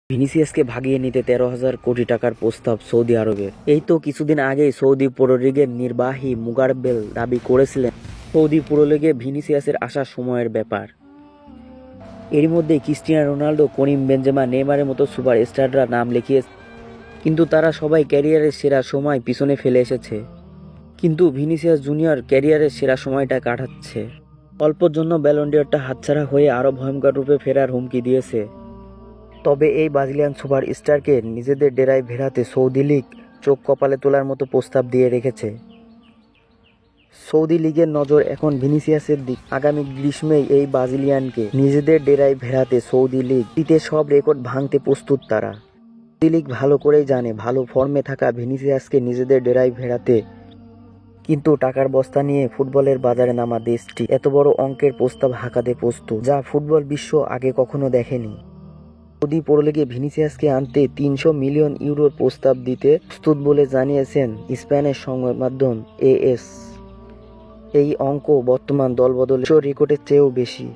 ভিনিসিয়াসকে ভাগিয়ে নিতে 13,000 কোটি টাকার প্রস্তাব সৌদি আরবের। এই তো কিছুদিন আগেই সৌদি প্রো লিগের নির্বাহী মুগারবেল দাবি করেছিলেন সৌদি প্রো লিগে ভিনিসিয়াসের আসার সময়ের ব্যাপার। এরই মধ্যে ক্রিস্টিয়ানো রোনাল্ডো, করিম বেনজেমা, নেইমারের মতো সুপার স্টাররা নাম লিখিয়েছে, কিন্তু তারা সবাই ক্যারিয়ারের সেরা সময় পিছনে ফেলে এসেছে। কিন্তু ভিনিসিয়াস জুনিয়র ক্যারিয়ারের সেরা সময়টা কাটাচ্ছে। অল্পর জন্য ব্যালন ডি'অরটা হাতছাড়া হয়ে আরও ভয়ঙ্কর রূপে ফেরার হুমকি দিয়েছে। তবে এই ব্রাজিলিয়ান সুপার স্টারকে নিজেদের ডেরায় ভেড়াতে সৌদি লীগ চোখ কপালে তোলার মতো প্রস্তাব দিয়ে রেখেছে। সৌদি লীগের নজর এখন ভিনিসিয়াসের দিক। আগামী গ্রীষ্মেই এই ব্রাজিলিয়ানকে নিজেদের ডেরায় ভেড়াতে সৌদি লীগ জিতে সব রেকর্ড ভাঙতে প্রস্তুত তারা। সৌদি লীগ ভালো করেই জানে ভালো ফর্মে থাকা ভিনিসিয়াসকে নিজেদের ডেরায় ভেড়াতে কিন্তু টাকার বস্তা নিয়ে ফুটবলের বাজারে নামা দেশটি এত বড় অঙ্কের প্রস্তাব হাঁকাতে প্রস্তুত, যা ফুটবল বিশ্ব আগে কখনো দেখেনি। সৌদি প্রো লিগে ভিনিসিয়াসকে আনতে 300 মিলিয়ন ইউরোর প্রস্তাব দিতে প্রস্তুত বলে জানিয়েছেন স্পেনের সংবাদ মাধ্যম AS। এই অঙ্ক বর্তমান দলবদলের রেকর্ডের চেয়েও বেশি।